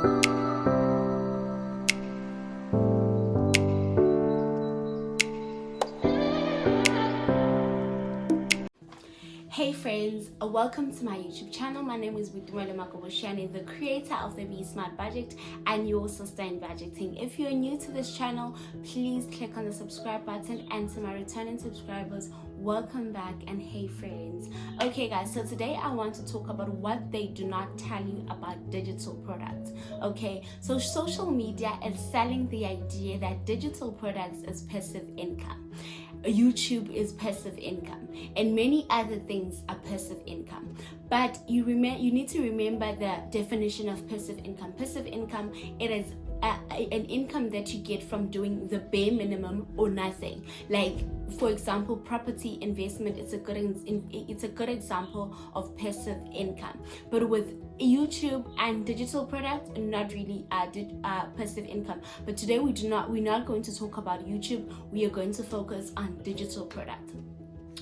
Hey friends, welcome to my YouTube channel. My name is Boitumelo Makoboshane, the creator of the Be Smart Budget and your sister in budgeting. If you're new to this channel, please click on the subscribe button, and to my returning subscribers, welcome back. And hey friends, okay guys, so today I want to talk about what they do not tell you about digital products. Okay, so social media is selling the idea that digital products is passive income. YouTube is passive income, and many other things are passive income. But you need to remember the definition of passive income. Passive income, it is an income that you get from doing the bare minimum or nothing. Like, for example, property investment is a good example of passive income. But with YouTube and digital products, not really passive income. But today we're not going to talk about YouTube. We are going to focus on digital products.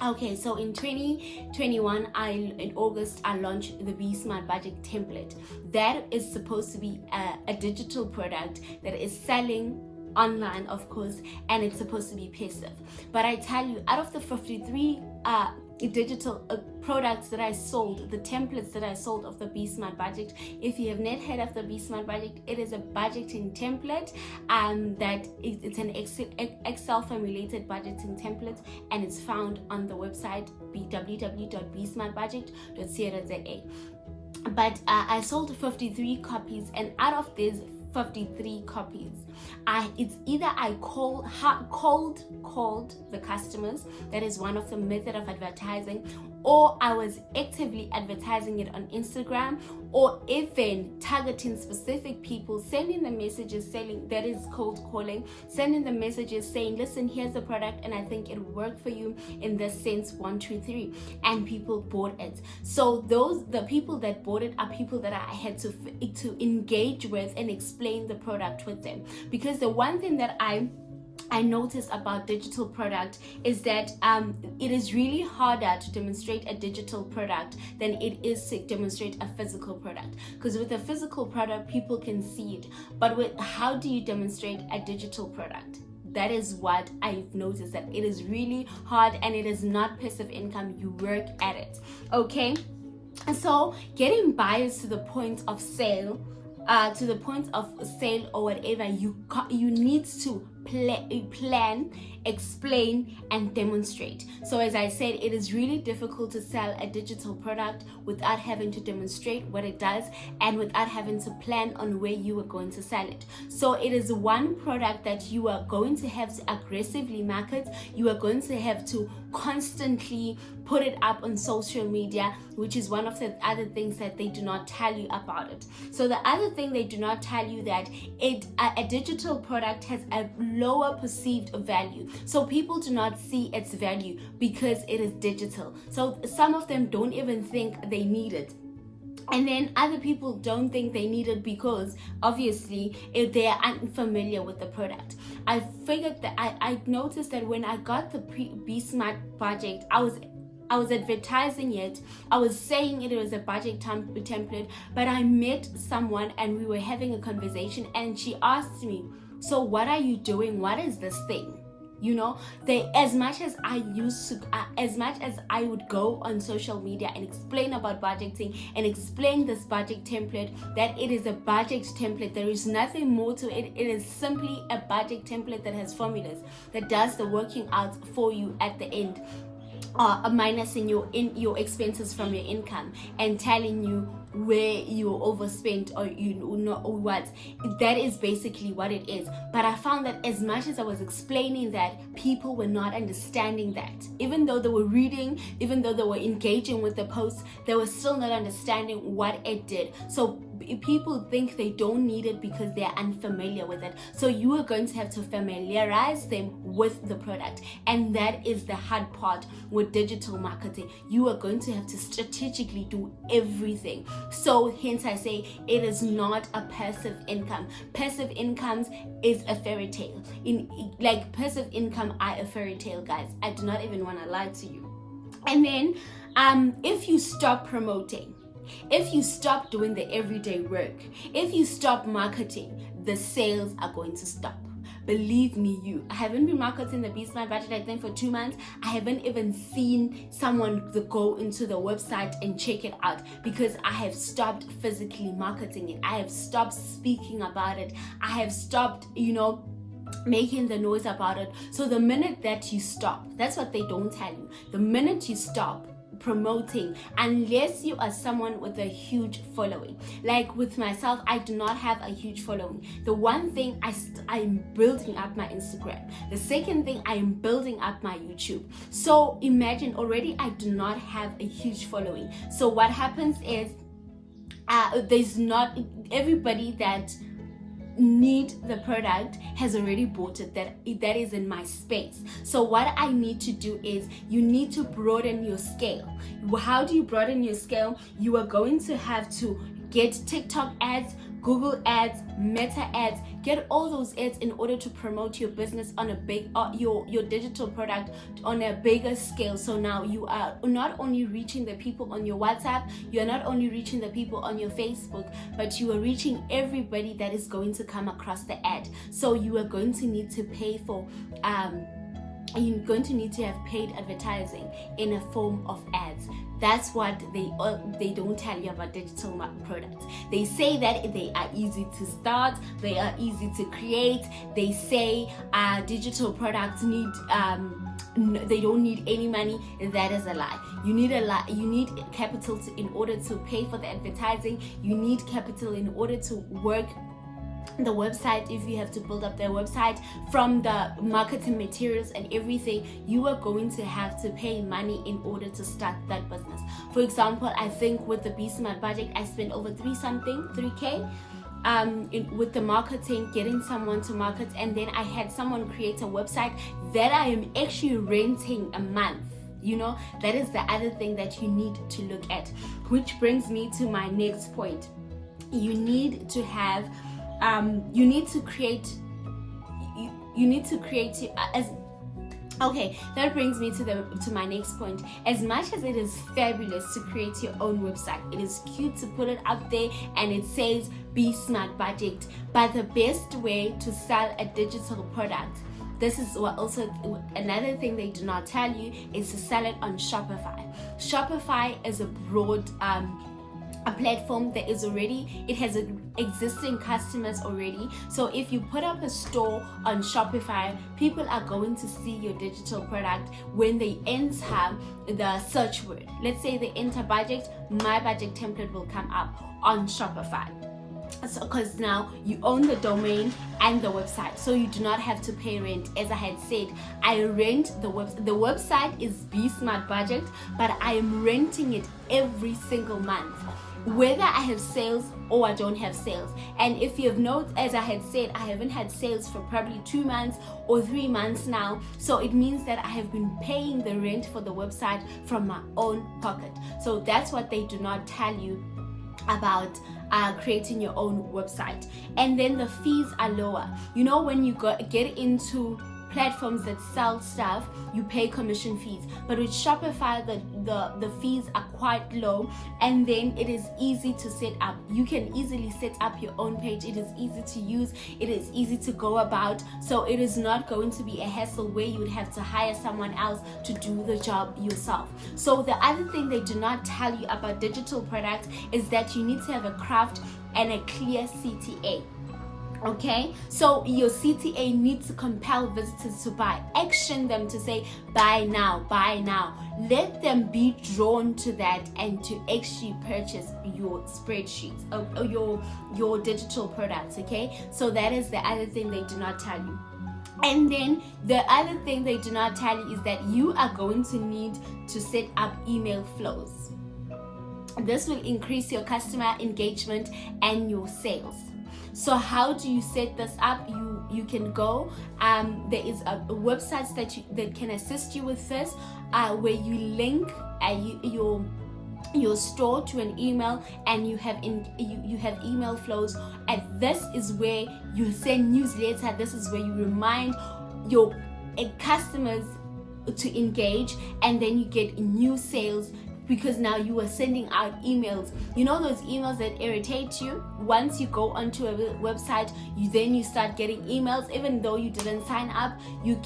Okay, so in 2021, in August, I launched the Be Smart Budget template. That is supposed to be a digital product that is selling online, of course, and it's supposed to be passive. But I tell you, out of the 53 digital products that I sold, the templates that I sold of the Be Smart Budget, if you have not heard of the Be Smart Budget, it is a budgeting template that it's an Excel formulated budgeting template, and it's found on the website www.besmartbudget.co.za. But I sold 53 copies, and out of these 53 copies, it's either I cold called the customers, that is one of the method of advertising, or I was actively advertising it on Instagram, or even targeting specific people, sending the messages, that is cold calling, sending the messages saying, listen, here's the product and I think it'll work for you in this sense 1, 2, 3, and people bought it. So the people that bought it are people that I had to engage with and explain the product with them. Because the one thing that I noticed about digital product is that it is really harder to demonstrate a digital product than it is to demonstrate a physical product. Because with a physical product, people can see it. But how do you demonstrate a digital product? That is what I've noticed, that it is really hard, and it is not passive income. You work at it. Okay, so getting buyers to the point of sale, or whatever, you need to plan, explain, and demonstrate. So as I said, it is really difficult to sell a digital product without having to demonstrate what it does and without having to plan on where you are going to sell it. So it is one product that you are going to have to aggressively market. You are going to have to constantly put it up on social media, which is one of the other things that they do not tell you about it. So the other thing they do not tell you, that a digital product has a lower perceived value. So people do not see its value because it is digital. So some of them don't even think they need it. And then other people don't think they need it because obviously if they are unfamiliar with the product. I figured that I noticed that when I got the Be Smart Budget, I was advertising it. I was saying it was a budget template, but I met someone and we were having a conversation, and she asked me, so what are you doing? What is this thing? You know, as much as I would go on social media and explain about budgeting and explain this budget template, that it is a budget template, there is nothing more to it. It is simply a budget template that has formulas, that does the working out for you at the end, minusing your expenses from your income and telling you where you overspent or you know what. That is basically what it is. But I found that as much as I was explaining that, people were not understanding that. Even though they were reading, even though they were engaging with the post, they were still not understanding what it did. So people think they don't need it because they're unfamiliar with it. So you are going to have to familiarize them with the product, and that is the hard part with digital marketing. You are going to have to strategically do everything. So hence I say it is not a passive income. Passive incomes is a fairy tale. Passive income are a fairy tale, guys. I do not even want to lie to you. And then if you stop promoting, If you stop doing the everyday work, if you stop marketing, the sales are going to stop. Believe me, I haven't been marketing the Be Smart Budget, I think, for 2 months. I haven't even seen someone go into the website and check it out because I have stopped physically marketing it. I have stopped speaking about it. I have stopped, making the noise about it. So the minute that you stop, that's what they don't tell you. The minute you stop promoting, unless you are someone with a huge following, like with myself, I do not have a huge following. The one thing, I'm building up my Instagram. The second thing, I am building up my YouTube. So imagine, already I do not have a huge following. So what happens is there's not everybody that need the product has already bought it, that is in my space. So what I need to do is, you need to broaden your scale. How do you broaden your scale? You are going to have to get TikTok ads, Google ads, Meta ads, get all those ads in order to promote your business on a big, your digital product on a bigger scale. So now you are not only reaching the people on your WhatsApp, you are not only reaching the people on your Facebook, but you are reaching everybody that is going to come across the ad. So you are going to need to pay for, you're going to need to have paid advertising in a form of ads. That's what they don't tell you about digital products. They say that they are easy to start, they are easy to create. They say digital products need they don't need any money. That is a lie. You need capital in order to pay for the advertising. You need capital in order to work the website. If you have to build up their website from the marketing materials and everything, you are going to have to pay money in order to start that business. For example, I think with the Be Smart Budget, I spent over 3K with the marketing, getting someone to market, and then I had someone create a website that I am actually renting a month. That is the other thing that you need to look at, which brings me to my next point. You need to have you need to create okay, that brings me to my next point. As much as it is fabulous to create your own website, it is cute to put it up there and it says Be Smart Budget, but the best way to sell a digital product, this is what also another thing they do not tell you, is to sell it on Shopify. Shopify is a broad a platform that is already, it has existing customers already. So if you put up a store on Shopify, people are going to see your digital product when they enter the search word. Let's say they enter budget, my budget template will come up on Shopify. So because now you own the domain and the website, so you do not have to pay rent. As I had said, I rent the website. The website is Be Smart Budget, but I am renting it every single month, whether I have sales or I don't have sales. And if you have noticed, as I had said, I haven't had sales for probably 2 months or 3 months now. So it means that I have been paying the rent for the website from my own pocket. So that's what they do not tell you about creating your own website. And then the fees are lower. When you get into platforms that sell stuff, you pay commission fees, but with Shopify the fees are quite low, and then it is easy to set up. You can easily set up your own page. It is easy to use, it is easy to go about, so it is not going to be a hassle where you would have to hire someone else to do the job yourself. So the other thing they do not tell you about digital products is that you need to have a craft and a clear CTA. Okay, so your CTA needs to compel visitors to buy, action them to say buy now, buy now. Let them be drawn to that and to actually purchase your spreadsheets or your digital products. Okay, so that is the other thing they do not tell you. And then the other thing they do not tell you is that you are going to need to set up email flows. This will increase your customer engagement and your sales. So how do you set this up? You can go, there is a website that can assist you with this, where you link your store to an email, and you have email flows, and this is where you send newsletter. This is where you remind your customers to engage, and then you get new sales because now you are sending out emails. You know those emails that irritate you? Once you go onto a website, you start getting emails. Even though you didn't sign up, you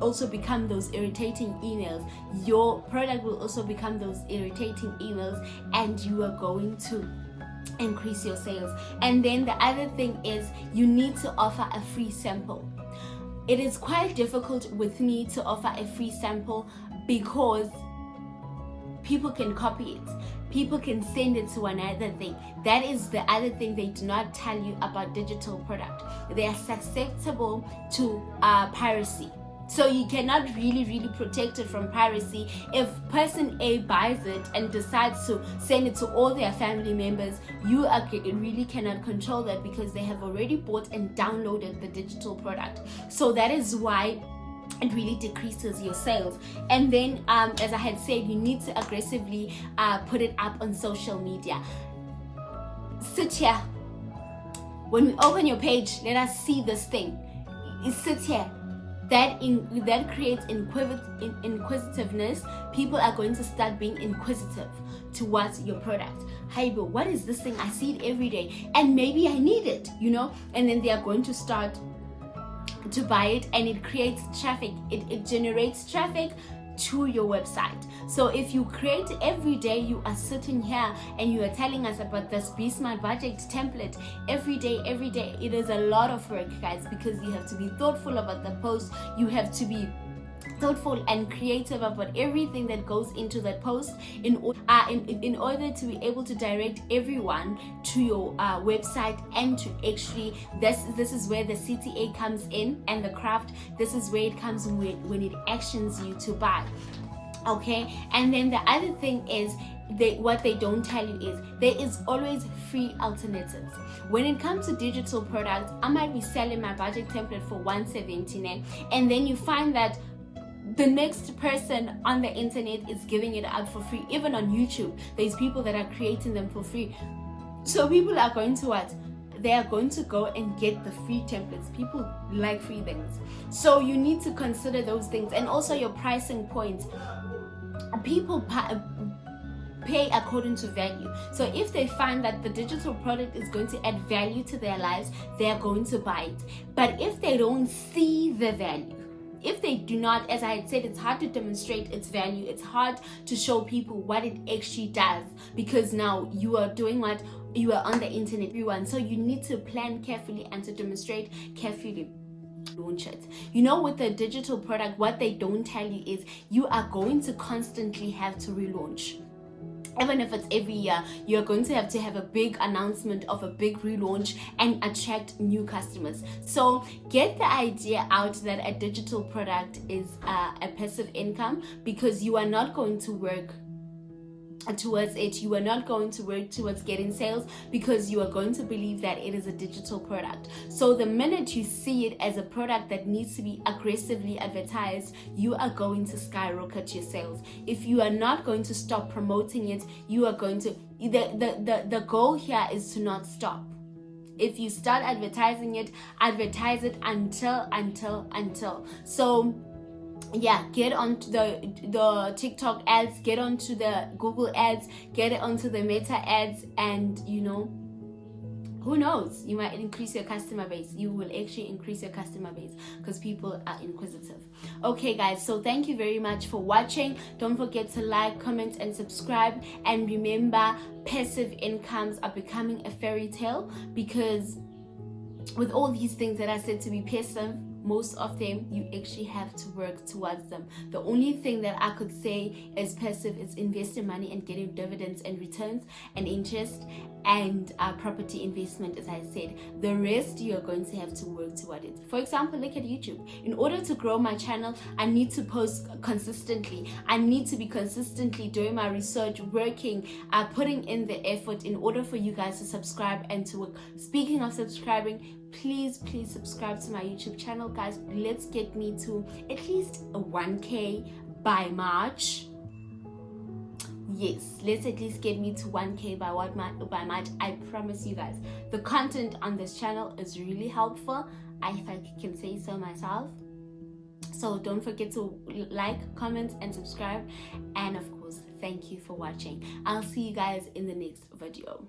also become those irritating emails. Your product will also become those irritating emails, and you are going to increase your sales. And then the other thing is, you need to offer a free sample. It is quite difficult with me to offer a free sample because people can copy it. People can send it to another thing. That is the other thing they do not tell you about digital product. They are susceptible to piracy. So you cannot really protect it from piracy. If person A buys it and decides to send it to all their family members, you really cannot control that, because they have already bought and downloaded the digital product. So that is why it really decreases your sales. And then as I had said, you need to aggressively put it up on social media. Sit here. When we open your page, let us see this thing. It sits here. That creates inquisitiveness. People are going to start being inquisitive towards your product. Hey, but what is this thing? I see it every day, and maybe I need it, and then they are going to start to buy it, and it creates traffic. It generates traffic to your website. So if you create every day, you are sitting here and you are telling us about this Be Smart Budget template every day, it is a lot of work, guys, because you have to be thoughtful about the post. You have to be thoughtful and creative about everything that goes into that post in order to be able to direct everyone to your website, and to actually this is where the CTA comes in, and the craft. This is where it comes when it actions you to buy. Okay, and then the other thing is, what they don't tell you is there is always free alternatives. When it comes to digital products, I might be selling my budget template for $179, and then you find that the next person on the internet is giving it out for free. Even on YouTube, there's people that are creating them for free. So people are going to what? They are going to go and get the free templates. People like free things. So you need to consider those things, and also your pricing point. People pay according to value. So if they find that the digital product is going to add value to their lives, they are going to buy it. But if they don't see the value, if they do not, as I had said, it's hard to demonstrate its value. It's hard to show people what it actually does, because now you are doing what? You are on the internet, everyone. So you need to plan carefully and to demonstrate carefully. Launch it. With the digital product, what they don't tell you is you are going to constantly have to relaunch. Even if it's every year, you're going to have a big announcement of a big relaunch and attract new customers. So get the idea out that a digital product is a passive income, because you are not going to work towards it. You are not going to work towards getting sales, because you are going to believe that it is a digital product. So the minute you see it as a product that needs to be aggressively advertised, you are going to skyrocket your sales. If you are not going to stop promoting it, you are going to the goal here is to not stop. If you start advertising it, advertise it until. So yeah, get onto the TikTok ads, get onto the Google ads, get it onto the Meta ads, and who knows, you might increase your customer base. You will actually increase your customer base because people are inquisitive. Okay guys, so thank you very much for watching. Don't forget to like, comment and subscribe, and remember, passive incomes are becoming a fairy tale, because with all these things that I said to be passive, most of them you actually have to work towards them. The only thing that I could say is passive is investing money and getting dividends and returns and interest and property investment, as I said. The rest you are going to have to work toward it. For example, look at YouTube. In order to grow my channel, I need to post consistently. I need to be consistently doing my research, working, putting in the effort in order for you guys to subscribe and to work. Speaking of subscribing, please subscribe to my YouTube channel, guys. Let's get me to at least a 1K by March. Yes, let's at least get me to 1K by March. I promise you guys, the content on this channel is really helpful, if I can say so myself. So don't forget to like, comment and subscribe, and of course thank you for watching. I'll see you guys in the next video.